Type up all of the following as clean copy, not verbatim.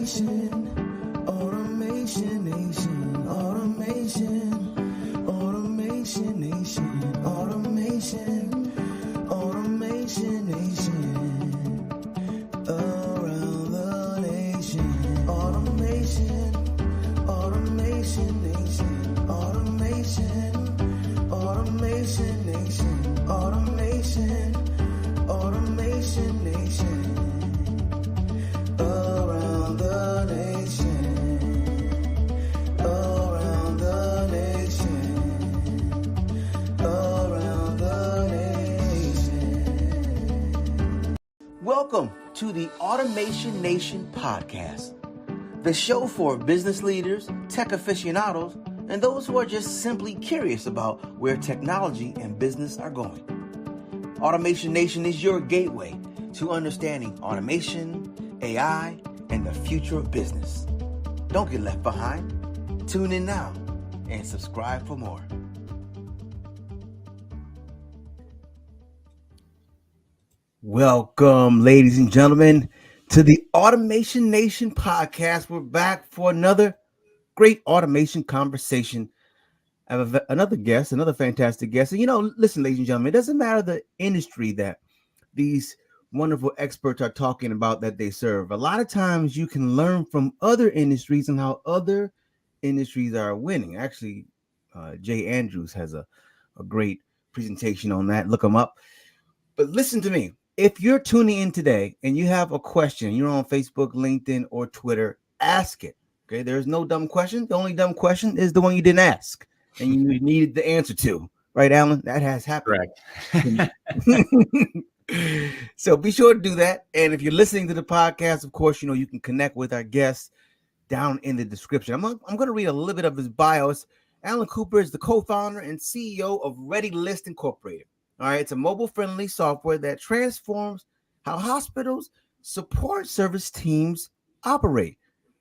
Automation Nation, Automation Nation, Automation Nation, around the nation. Automation Nation, Automation Nation, Automation Nation, around the nation, around the nation, around the nation. Welcome to the Automation Nation podcast, the show for business leaders, tech aficionados, and those who are just simply curious about where technology and business are going. Automation Nation is your gateway to understanding automation, AI, and the future of business. Don't get left behind. Tune in now and subscribe for more. Welcome, ladies and gentlemen, to the Automation Nation podcast. We're back for another great automation conversation. I have another guest, another fantastic guest. And listen, ladies and gentlemen, it doesn't matter the industry that these wonderful experts are talking about that they serve. A lot of times you can learn from other industries and how other industries are winning. Actually, Jay Andrews has a great presentation on that. Look him up. But listen to me. If you're tuning in today and you have a question, you're on Facebook, LinkedIn, or Twitter, ask it. Okay, there's no dumb question. The only dumb question is the one you didn't ask and you needed the answer to. Right, Alan? That has happened. Correct. So be sure to do that. And if you're listening to the podcast, of course, you can connect with our guests down in the description. I'm going to read a little bit of his bios. Alan Cooper is the co-founder and CEO of ReadyList Incorporated. All right, it's a mobile-friendly software that transforms how hospitals support service teams operate.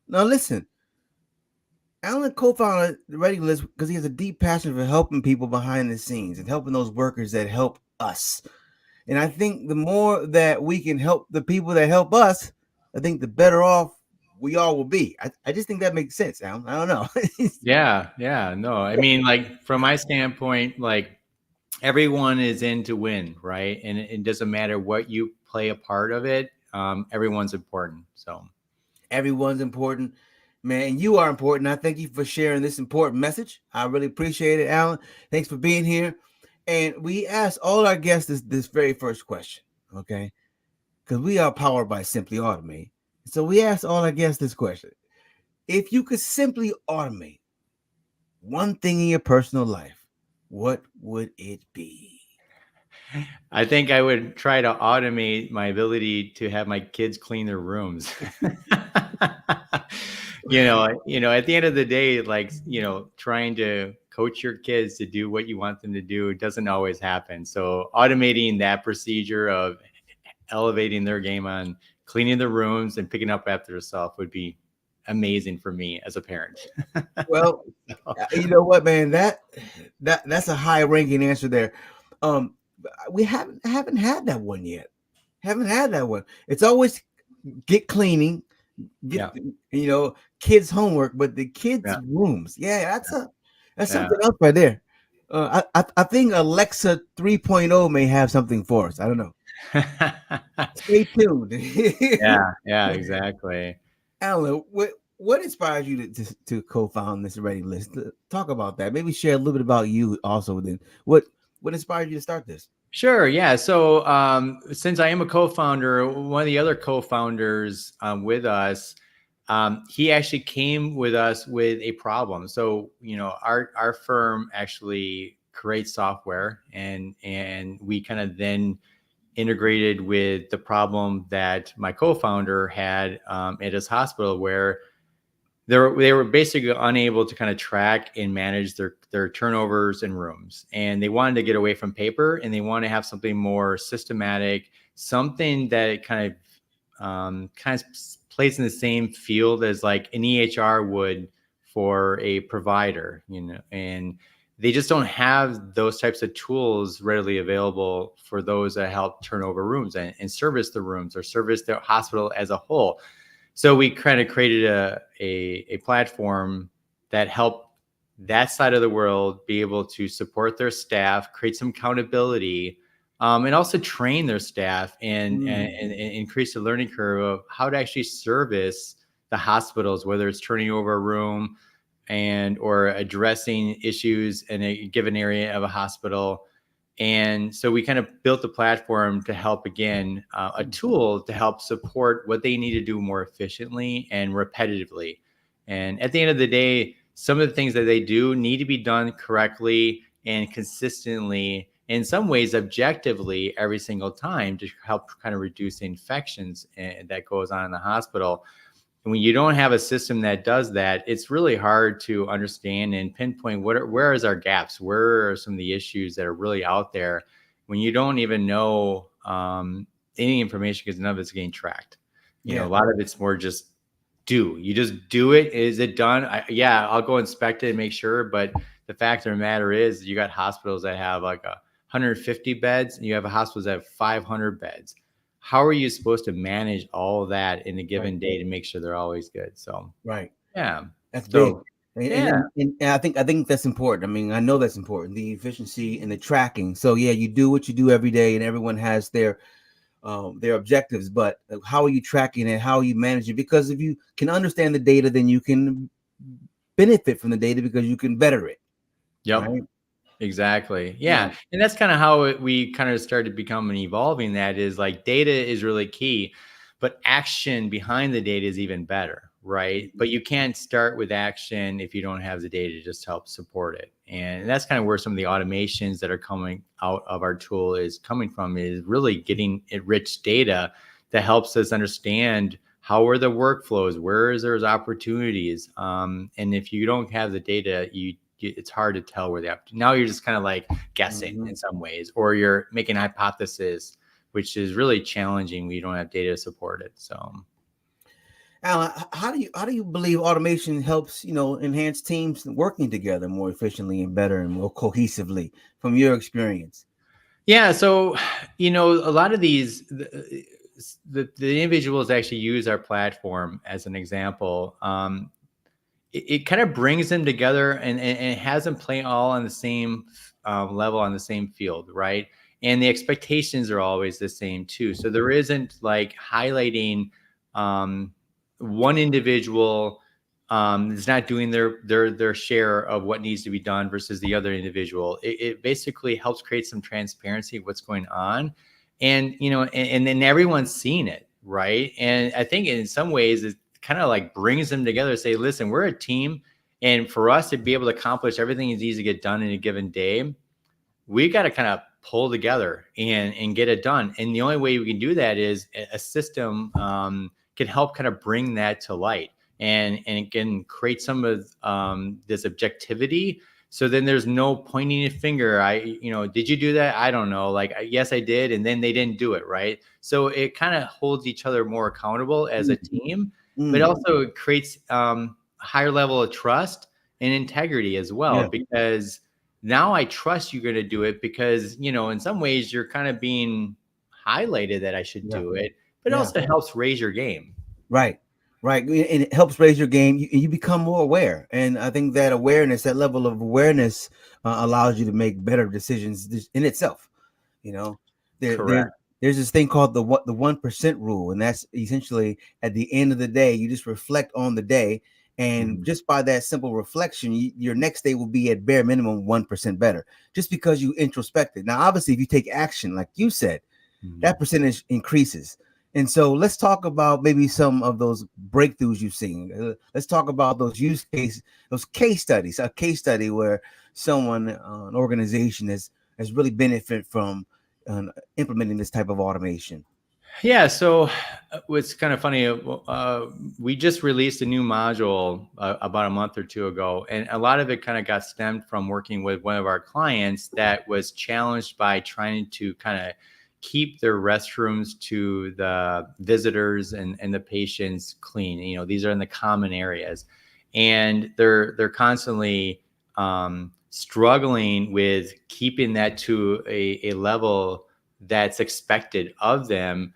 Now, listen, Alan co-founded ReadyList because he has a deep passion for helping people behind the scenes and helping those workers that help us. And I think the more that we can help the people that help us, I think the better off we all will be. I just think that makes sense, Alan. I don't know. Yeah. No, I mean, like from my standpoint, like everyone is in to win, right? And it doesn't matter what you play a part of it. Everyone's important. So everyone's important, man. You are important. I thank you for sharing this important message. I really appreciate it, Alan. Thanks for being here. And we asked all our guests this very first question, okay? Because we are powered by Simply Automate. So we asked all our guests this question. If you could simply automate one thing in your personal life, what would it be? I think I would try to automate my ability to have my kids clean their rooms. At the end of the day, like, trying to coach your kids to do what you want them to do doesn't always happen. So automating that procedure of elevating their game on cleaning the rooms and picking up after yourself would be amazing for me as a parent. Well, you know what, man, that's a high ranking answer there. We haven't had that one yet. Haven't had that one. It's always get cleaning, kids' homework, but the kids' rooms. Yeah, that's something else right there. I think Alexa 3.0 may have something for us. I don't know. Stay tuned. Yeah, exactly. Alan, what inspires you to co-found this ReadyList? Talk about that. Maybe share a little bit about you also. Then what inspired you to start this? Sure. Yeah. So since I am a co-founder, one of the other co-founders with us, he actually came with us with a problem. So, our firm actually creates software and we kind of then integrated with the problem that my co-founder had at his hospital, where they were basically unable to kind of track and manage their turnovers in rooms. And they wanted to get away from paper and they want to have something more systematic, something that kind of plays in the same field as like an EHR would for a provider, and they just don't have those types of tools readily available for those that help turn over rooms and service the rooms or service the hospital as a whole. So we kind of created a platform that helped that side of the world be able to support their staff, create some accountability, and also train their staff and increase the learning curve of how to actually service the hospitals, whether it's turning over a room and or addressing issues in a given area of a hospital. And so we kind of built the platform to help, again, a tool to help support what they need to do more efficiently and repetitively. And at the end of the day, some of the things that they do need to be done correctly and consistently, in some ways objectively, every single time to help kind of reduce the infections that goes on in the hospital. And when you don't have a system that does that, it's really hard to understand and pinpoint where is our gaps, where are some of the issues that are really out there when you don't even know any information because none of it's getting tracked. You know, a lot of it's more just you just do it. Is it done? I'll go inspect it and make sure. But the fact of the matter is you got hospitals that have like 150 beds and you have hospitals that have 500 beds. How are you supposed to manage all of that in a given day to make sure they're always good? So, yeah, that's big. so And I think that's important. I mean, I know that's important, the efficiency and the tracking. So yeah, you do what you do every day, and everyone has their objectives. But how are you tracking it? How are you managing? Because if you can understand the data, then you can benefit from the data because you can better it. Yep. Right? Exactly. Yeah. And that's kind of how we kind of started becoming evolving. That is like data is really key, but action behind the data is even better. Right. But you can't start with action if you don't have the data to just help support it. And that's kind of where some of the automations that are coming out of our tool is coming from, is really getting rich data that helps us understand how are the workflows, where is there's opportunities. And if you don't have the data, it's hard to tell where they have to. Now you're just kind of like guessing in some ways, or you're making a hypothesis, which is really challenging when you don't have data to support it. So, Alan, how do you believe automation helps, enhance teams working together more efficiently and better and more cohesively from your experience? Yeah. So, a lot of these, the individuals actually use our platform as an example. It kind of brings them together and has them play all on the same level, on the same field, right? And the expectations are always the same too. So there isn't like highlighting one individual is not doing their share of what needs to be done versus the other individual. It basically helps create some transparency of what's going on, and and then everyone's seeing it, right? And I think in some ways it kind of like brings them together. Say, listen, we're a team, and for us to be able to accomplish everything that's easy to get done in a given day, we got to kind of pull together and get it done. And the only way we can do that is a system can help kind of bring that to light and it can create some of this objectivity. So then there's no pointing a finger. Did you do that? I don't know. Like, yes, I did. And then they didn't do it. Right. So it kind of holds each other more accountable as a team, but also it creates a higher level of trust and integrity as well, because now I trust you're going to do it because, in some ways you're kind of being highlighted that I should do it, but it also helps raise your game. Right. And it helps raise your game. You become more aware. And I think that awareness, that level of awareness allows you to make better decisions in itself. Correct. There's this thing called the 1% rule. And that's essentially at the end of the day, you just reflect on the day. And just by that simple reflection, your next day will be at bare minimum 1% better, just because you introspected. Now, obviously, if you take action, like you said, that percentage increases. And so let's talk about maybe some of those breakthroughs you've seen. Let's talk about those those case studies, a case study where someone, an organization has really benefited from implementing this type of automation. Yeah. So what's kind of funny, we just released a new module about a month or two ago, and a lot of it kind of got stemmed from working with one of our clients that was challenged by trying to kind of keep their restrooms to the visitors and the patients clean. These are in the common areas, and they're constantly struggling with keeping that to a level that's expected of them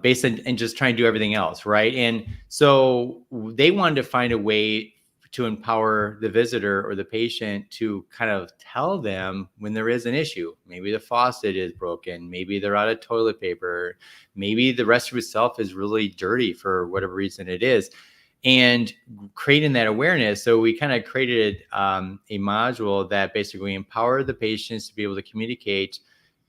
based on and just trying to do everything else, right? And so they wanted to find a way to empower the visitor or the patient to kind of tell them when there is an issue. Maybe the faucet is broken, maybe they're out of toilet paper, maybe the restroom itself is really dirty for whatever reason it is, and creating that awareness. So we kind of created a module that basically empowered the patients to be able to communicate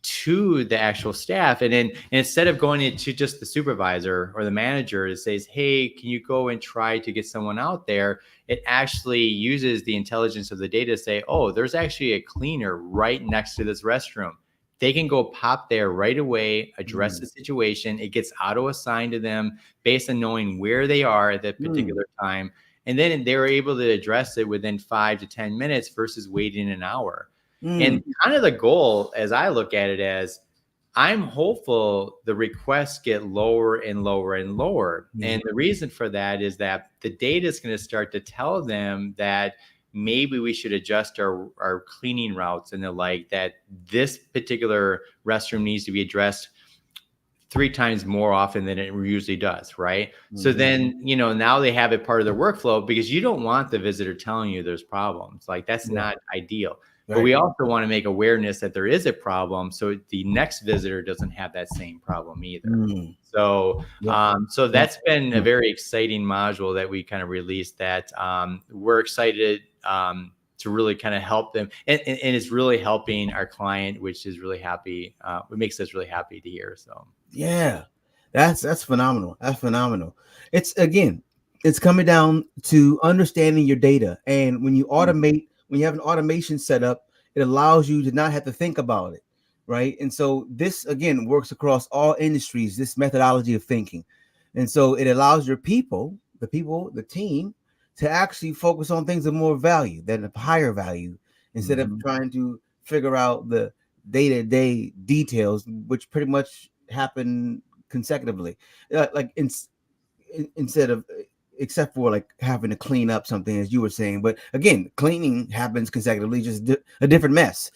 to the actual staff. And then instead of going into just the supervisor or the manager that says, hey, can you go and try to get someone out there? It actually uses the intelligence of the data to say, oh, there's actually a cleaner right next to this restroom. They can go pop there right away, address the situation. It gets auto-assigned to them based on knowing where they are at that particular time. And then they're able to address it within 5 to 10 minutes versus waiting an hour. And kind of the goal, as I look at it, as I'm hopeful the requests get lower and lower and lower. And the reason for that is that the data is going to start to tell them that maybe we should adjust our cleaning routes and the like, that this particular restroom needs to be addressed 3 times more often than it usually does, right? So then, now they have it part of their workflow, because you don't want the visitor telling you there's problems. Like, that's not ideal. Right. But we also want to make awareness that there is a problem, so the next visitor doesn't have that same problem either. So, so that's been a very exciting module that we kind of released that we're excited to really kind of help them. And it's really helping our client, which is really happy. It makes us really happy to hear. So, yeah, that's phenomenal. That's phenomenal. It's coming down to understanding your data. And when you automate, when you have an automation set up, it allows you to not have to think about it, right? And so this, again, works across all industries, this methodology of thinking. And so it allows your people, the team, to actually focus on things of more value, that of higher value, instead of trying to figure out the day-to-day details, which pretty much happen consecutively. Instead of, except for like having to clean up something, as you were saying. But again, cleaning happens consecutively, just a different mess.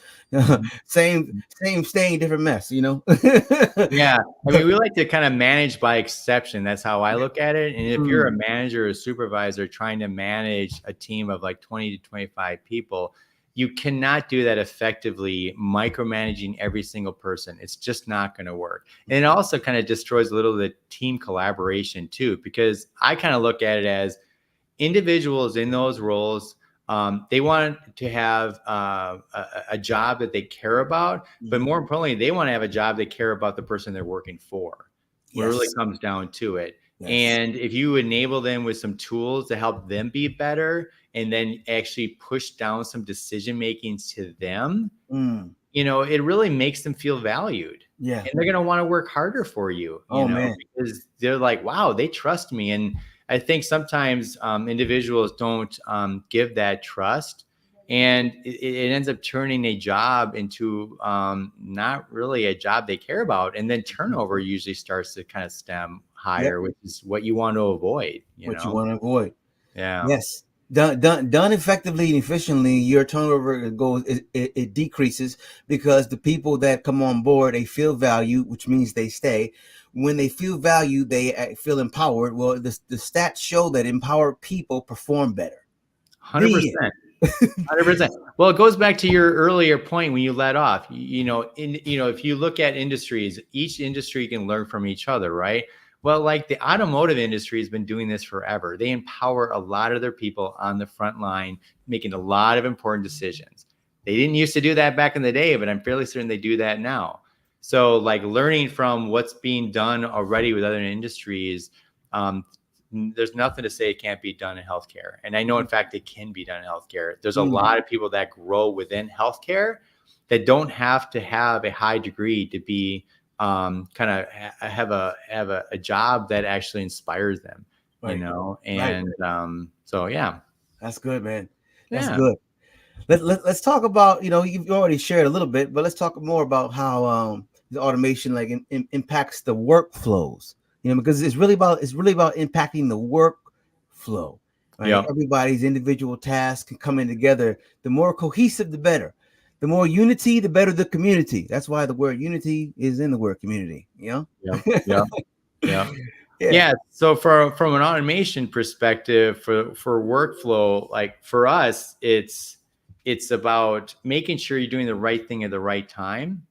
Same stain, different mess, Yeah. I mean, we like to kind of manage by exception. That's how I look at it. And if you're a manager or supervisor trying to manage a team of like 20 to 25 people, you cannot do that effectively, micromanaging every single person. It's just not going to work. And it also kind of destroys a little of the team collaboration too, because I kind of look at it as individuals in those roles. They want to have a job that they care about, but more importantly, they want to have a job they care about the person they're working for. It really comes down to it. Yes. And if you enable them with some tools to help them be better, and then actually push down some decision makings to them, it really makes them feel valued. Yeah. And they're going to want to work harder for you, because they're like, wow, they trust me. And I think sometimes individuals don't give that trust, and it ends up turning a job into not really a job they care about. And then turnover usually starts to kind of stem higher, which is what you want to avoid. You want to avoid. Yeah. Yes. Done effectively and efficiently, your turnover it decreases, because the people that come on board, they feel value, which means they stay. When they feel value, they feel empowered. Well, the stats show that empowered people perform better. 100%. 100%. Well, it goes back to your earlier point when you led off. If you look at industries, each industry can learn from each other, right? Well, like the automotive industry has been doing this forever. They empower a lot of their people on the front line, making a lot of important decisions. They didn't used to do that back in the day, but I'm fairly certain they do that now. So like learning from what's being done already with other industries, there's nothing to say it can't be done in healthcare. And I know, in fact, it can be done in healthcare. There's a lot of people that grow within healthcare that don't have to have a high degree to be kind of have a job that actually inspires them, and so yeah, that's good, man. That's good. Let's talk about, you've already shared a little bit, but let's talk more about how the automation impacts the workflows, because it's really about impacting the workflow, right? Everybody's individual tasks coming together. The more cohesive, the better. The more unity, the better the community. That's why the word unity is in the word community. You Yeah. know? Yeah. Yeah. Yeah. Yeah. So from an automation perspective, for workflow, like for us, it's about making sure you're doing the right thing at the right time,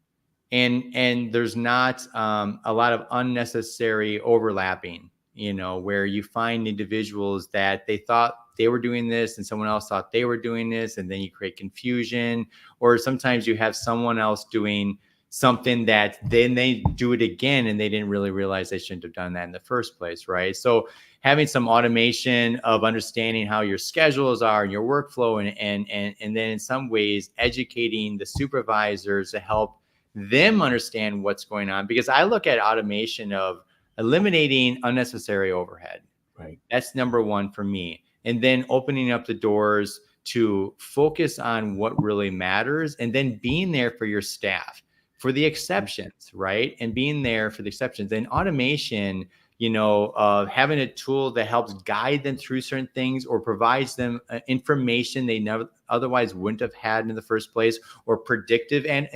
and there's not a lot of unnecessary overlapping, where you find individuals that they thought they were doing this and someone else thought they were doing this, and then you create confusion. Or sometimes you have someone else doing something that then they do it again and they didn't really realize they shouldn't have done that in the first place, right? So having some automation of understanding how your schedules are and your workflow, and then in some ways educating the supervisors to help them understand what's going on. Because I look at automation of eliminating unnecessary overhead. Right. That's number one for me. And then opening up the doors to focus on what really matters, and then being there for your staff for the exceptions, right? And being there for the exceptions. And automation, having a tool that helps guide them through certain things or provides them information they never otherwise wouldn't have had in the first place, or predictive and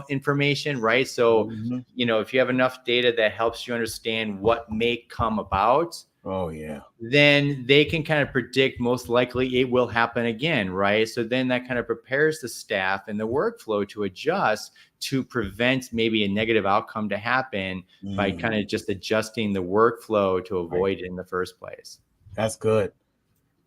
information, right? So, Mm-hmm. if you have enough data that helps you understand what may come about, Oh yeah. then they can kind of predict most likely it will happen again, right? So then that kind of prepares the staff and the workflow to adjust to prevent maybe a negative outcome to happen by kind of just adjusting the workflow to Right. avoid it in the first place. That's good.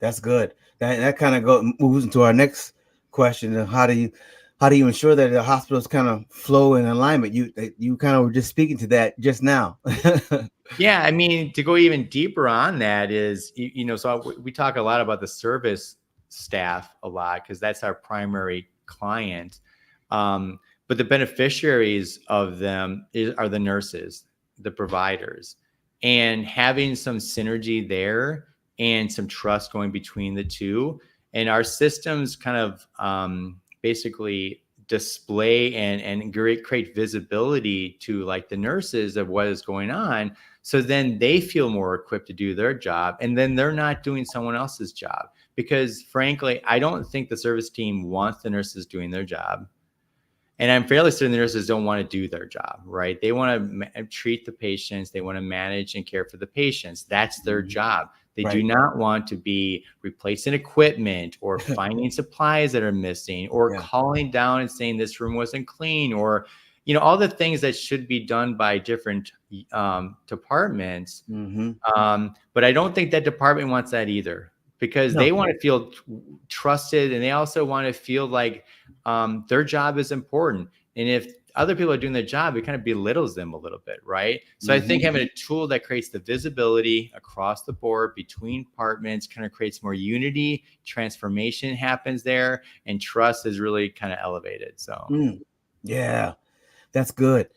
That's good. That kind of moves into our next question of how do you ensure that the hospitals kind of flow in alignment? You kind of were just speaking to that just now. Yeah, I mean, to go even deeper on that is, so we talk a lot about the service staff a lot because that's our primary client. But the beneficiaries of them are the nurses, the providers, and having some synergy there and some trust going between the two. And our systems kind of basically display and create visibility to like the nurses of what is going on, so then they feel more equipped to do their job, and then they're not doing someone else's job. Because frankly, I don't think the service team wants the nurses doing their job, and I'm fairly certain the nurses don't want to do their job, right? They want to treat the patients. They want to manage and care for the patients. That's their job. They do Right. not want to be replacing equipment or finding supplies that are missing, or Yeah. calling down and saying this room wasn't clean, or, all the things that should be done by different departments. Mm-hmm. But I don't think that department wants that either, because No. they want to feel trusted, and they also want to feel like their job is important. And if other people are doing their job, it kind of belittles them a little bit, right? So I think having a tool that creates the visibility across the board between departments kind of creates more unity, transformation happens there, and trust is really kind of elevated. So Yeah, that's good.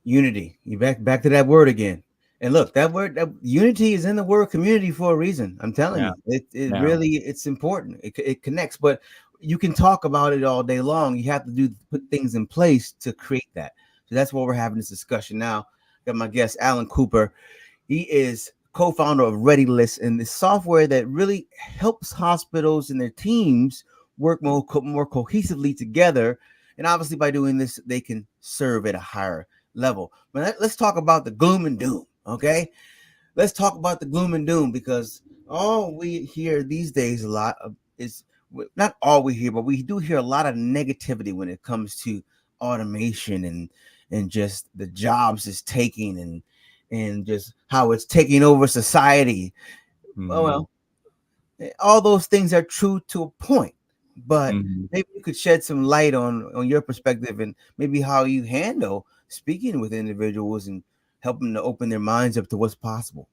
Unity. You back to that word again. And look, that word that unity is in the word community for a reason. I'm telling yeah, you, it yeah, really it's important. It connects, but you can talk about it all day long. You have to put things in place to create that. So that's why we're having this discussion now. Got my guest Alan Cooper. He is co-founder of ReadyList, and the software that really helps hospitals and their teams work more cohesively together. And obviously, by doing this, they can serve at a higher level. But let's talk about the gloom and doom. Okay, let's talk about the gloom and doom, because all we hear these days a lot of is not all we hear, but we do hear a lot of negativity when it comes to automation and just the jobs it's taking and just how it's taking over society. mm-hmm. Well, all those things are true to a point, but Mm-hmm. maybe you could shed some light on your perspective and maybe how you handle speaking with individuals and helping to open their minds up to what's possible.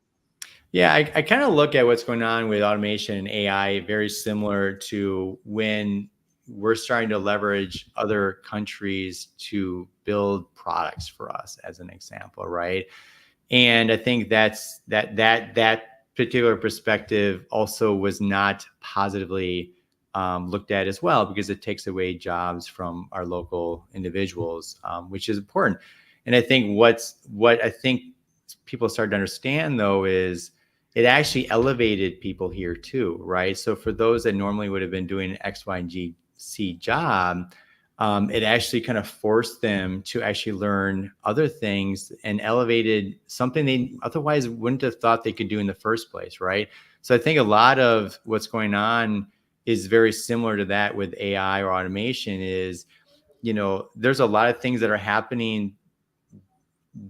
Yeah, I kind of look at what's going on with automation and AI very similar to when we're starting to leverage other countries to build products for us, as an example, right? And I think that particular perspective also was not positively looked at as well, because it takes away jobs from our local individuals, which is important. And I think what I think people started to understand, though, is it actually elevated people here too, right? So for those that normally would have been doing an X, Y, and Z job, it actually kind of forced them to actually learn other things and elevated something they otherwise wouldn't have thought they could do in the first place, right? So I think a lot of what's going on is very similar to that with AI or automation is, there's a lot of things that are happening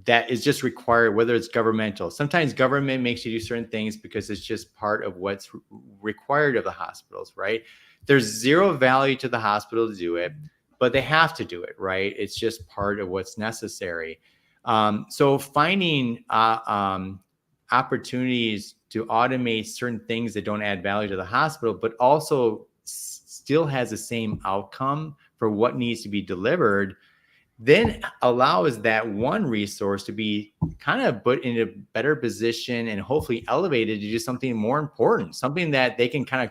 that is just required, whether it's governmental. Sometimes government makes you do certain things because it's just part of what's required of the hospitals, right? There's zero value to the hospital to do it, but they have to do it, right? It's just part of what's necessary. So finding opportunities to automate certain things that don't add value to the hospital, but also still has the same outcome for what needs to be delivered, then allows that one resource to be kind of put in a better position and hopefully elevated to do something more important, something that they can kind of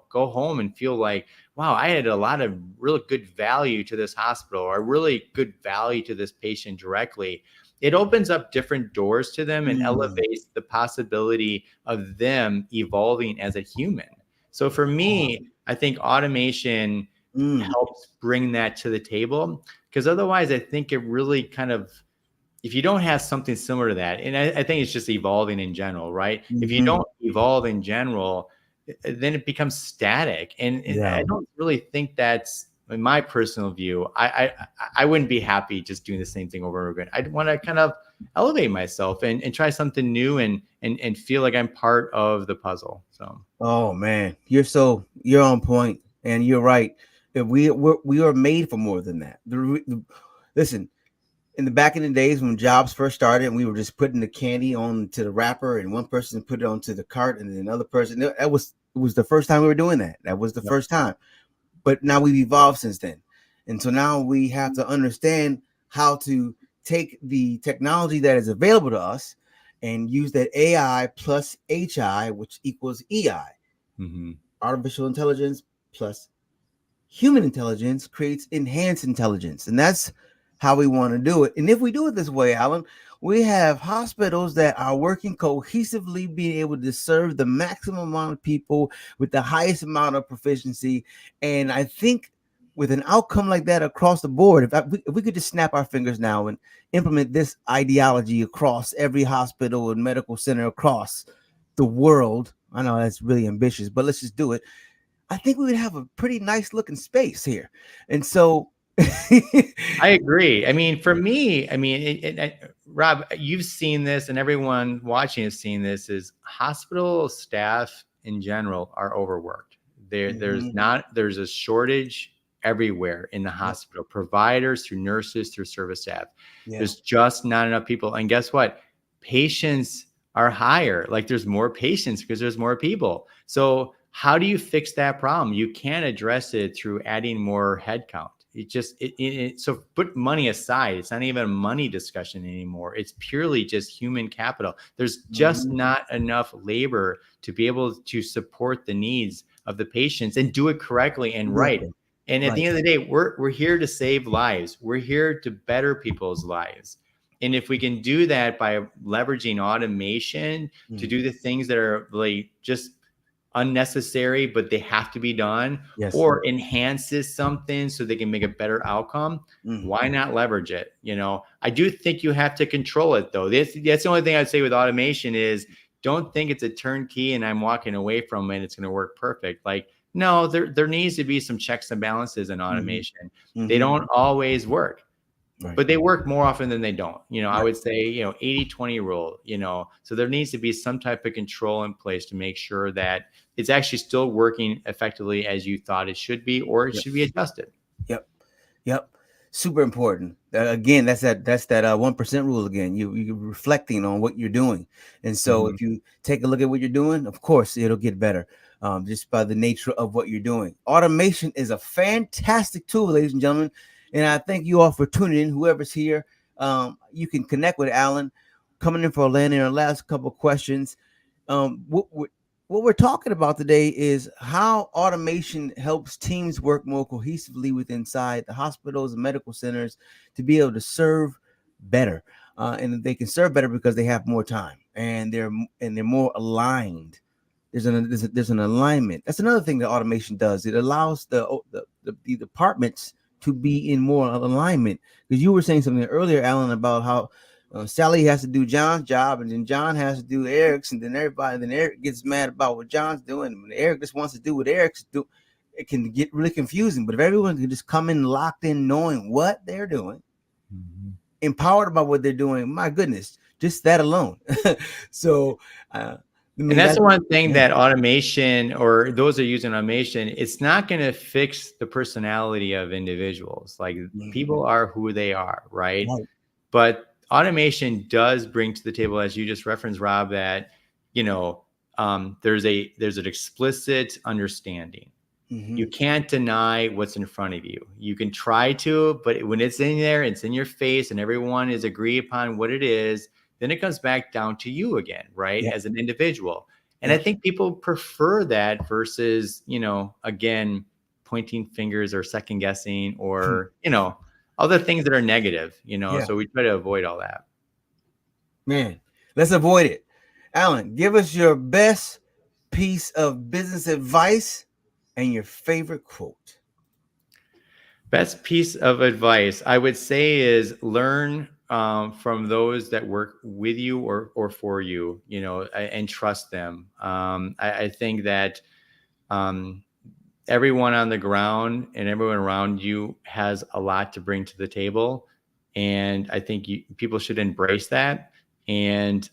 go home and feel like, wow, I had a lot of really good value to this hospital or really good value to this patient directly. It opens up different doors to them and elevates the possibility of them evolving as a human. So for me, I think automation helps bring that to the table, because otherwise I think it really kind of, if you don't have something similar to that, and I think it's just evolving in general, right? If you don't evolve in general, then it becomes static. And I don't really think that's, in my personal view, I wouldn't be happy just doing the same thing over and over again. I'd want to kind of elevate myself and try something new and feel like I'm part of the puzzle. So, oh man, you're on point, and you're right. We are made for more than that. Listen, in the back in the days when jobs first started, and we were just putting the candy on to the wrapper, and one person put it onto the cart, and then another person. It was the first time we were doing that. That was the first time. But now we've evolved since then, and so now we have to understand how to take the technology that is available to us and use that AI plus HI, which equals EI, artificial intelligence plus human intelligence creates enhanced intelligence. And that's how we want to do it. And if we do it this way, Alan, we have hospitals that are working cohesively, being able to serve the maximum amount of people with the highest amount of proficiency. And I think with an outcome like that across the board, if we could just snap our fingers now and implement this ideology across every hospital and medical center across the world, I know that's really ambitious, but let's just do it. I think we would have a pretty nice looking space here. And so I agree. I mean, for me, Rob, you've seen this, and everyone watching has seen this, is hospital staff in general are overworked. There's a shortage everywhere in the hospital, providers, through nurses, through service staff. There's just not enough people. And guess what? Patients are higher. Like, there's more patients because there's more people. So how do you fix that problem? You can't address it through adding more headcount. So put money aside. It's not even a money discussion anymore. It's purely just human capital. There's just not enough labor to be able to support the needs of the patients and do it correctly and right. And at the end of the day, we're here to save lives. We're here to better people's lives. And if we can do that by leveraging automation to do the things that are like just unnecessary, but they have to be done, or enhances something so they can make a better outcome, why not leverage it? I do think you have to control it, though. That's the only thing I'd say with automation is, don't think it's a turnkey and I'm walking away from it, it's going to work perfect. Like, no, there needs to be some checks and balances in automation. They don't always work. But they work more often than they don't. I would say, 80-20 rule, so there needs to be some type of control in place to make sure that it's actually still working effectively as you thought it should be, or it should be adjusted. Yep. Super important. Again, that's that 1% rule again. You're reflecting on what you're doing. And so if you take a look at what you're doing, of course, it'll get better. Just by the nature of what you're doing. Automation is a fantastic tool, ladies and gentlemen. And I thank you all for tuning in, whoever's here. You can connect with Alan, coming in for Orlando. Our last couple of questions. What we're talking about today is how automation helps teams work more cohesively within inside the hospitals and medical centers to be able to serve better. And they can serve better because they have more time and they're more aligned. There's an alignment. That's another thing that automation does. It allows the departments to be in more alignment. Because you were saying something earlier, Alan, about how Sally has to do John's job, and then John has to do Eric's, and then then Eric gets mad about what John's doing. When Eric just wants to do what Eric's doing, it can get really confusing. But if everyone can just come in locked in, knowing what they're doing, empowered about what they're doing, my goodness, just that alone. So, and that's the one thing that automation, or those that are using automation, it's not going to fix the personality of individuals. Like people are who they are, right? But automation does bring to the table, as you just referenced, Rob, that, there's an explicit understanding. You can't deny what's in front of you. You can try to, but when it's in there, it's in your face, and everyone is agreed upon what it is, then it comes back down to you again, right? As an individual. And I think people prefer that versus, again, pointing fingers or second guessing or, other things that are negative, so we try to avoid all that. Man, let's avoid it. Alan, give us your best piece of business advice and your favorite quote. Best piece of advice I would say is learn from those that work with you or for you, and trust them. I think that everyone on the ground and everyone around you has a lot to bring to the table. And I think people should embrace that. And,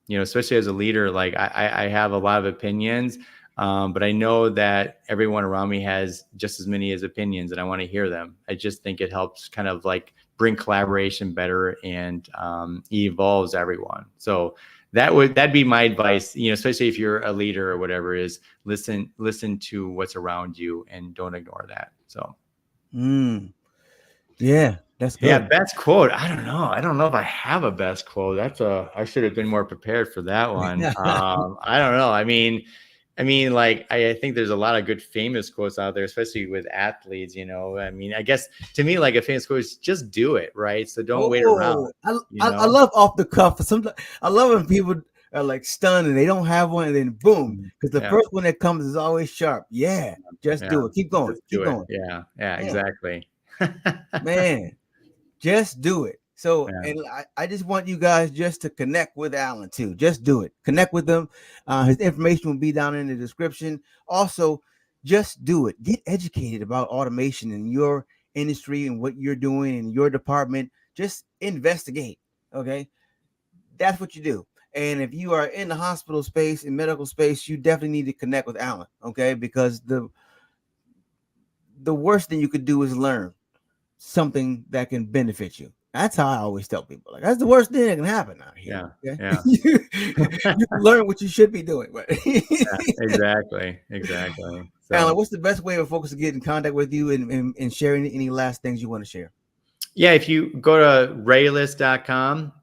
especially as a leader, like I have a lot of opinions, but I know that everyone around me has just as many as opinions, and I want to hear them. I just think it helps kind of like bring collaboration better and evolves everyone. So that'd be my advice, especially if you're a leader or whatever, is listen to what's around you and don't ignore that. So. Yeah, that's good. Yeah, best quote. I don't know if I have a best quote. I should have been more prepared for that one. I don't know. I mean, like, I think there's a lot of good famous quotes out there, especially with athletes, I guess to me, like, a famous quote is just do it, right? So don't wait around. I love off the cuff. I love when people are like stunned and they don't have one, and then boom, because the first one that comes is always sharp. Yeah, just do it. Keep going. Keep going. Yeah, exactly. Man, just do it. So, and I just want you guys just to connect with Alan too. Just do it. Connect with him. His information will be down in the description. Also, just do it. Get educated about automation in your industry and what you're doing in your department. Just investigate. Okay. That's what you do. And if you are in the hospital space, in medical space, you definitely need to connect with Alan. Okay. Because the worst thing you could do is learn something that can benefit you. That's how I always tell people. Like, that's the worst thing that can happen out here. Yeah. You can learn what you should be doing. But Exactly. So, Alan, what's the best way for folks to get in contact with you and sharing any last things you want to share? Yeah, if you go to raylist.com,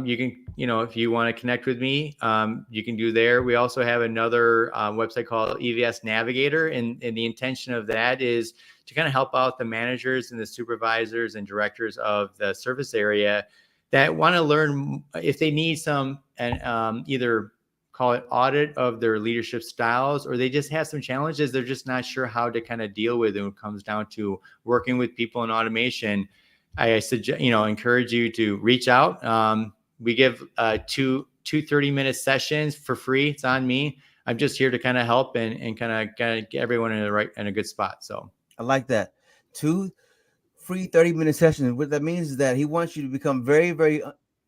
you can, if you want to connect with me, you can do there. We also have another website called EVS Navigator, and the intention of that is to kind of help out the managers and the supervisors and directors of the service area that want to learn if they need some, and either call it audit of their leadership styles, or they just have some challenges they're just not sure how to kind of deal with when it comes down to working with people in automation. I suggest, encourage you to reach out. We give two 30-minute sessions for free. It's on me. I'm just here to kind of help and kind of get everyone in a good spot. So I like that. 2 free 30-minute sessions. What that means is that he wants you to become very, very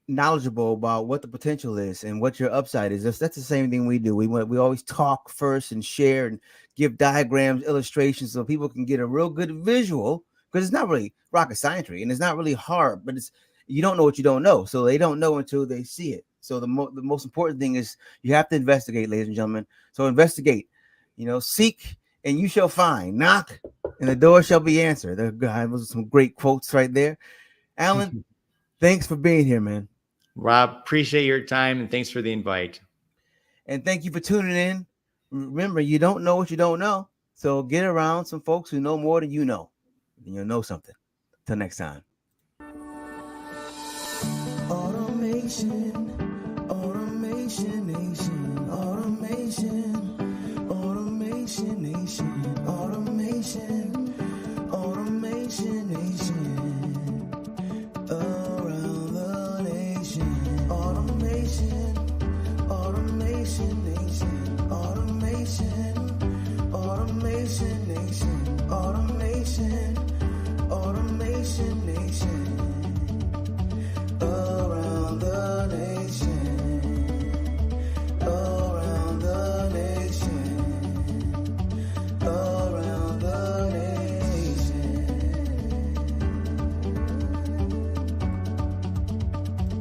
knowledgeable about what the potential is and what your upside is. That's the same thing we do. We always talk first and share and give diagrams, illustrations, so people can get a real good visual, because it's not really rocket science, and it's not really hard, but you don't know what you don't know. So they don't know until they see it. So the most important thing is you have to investigate, ladies and gentlemen. So investigate, seek and you shall find, knock and the door shall be answered. Those are some great quotes right there. Alan, thanks for being here, man. Rob, appreciate your time, and thanks for the invite. And thank you for tuning in. Remember, you don't know what you don't know. So get around some folks who know more than you know, and you'll know something. Till next time. Automation Nation, Automation Nation, Automation. Automation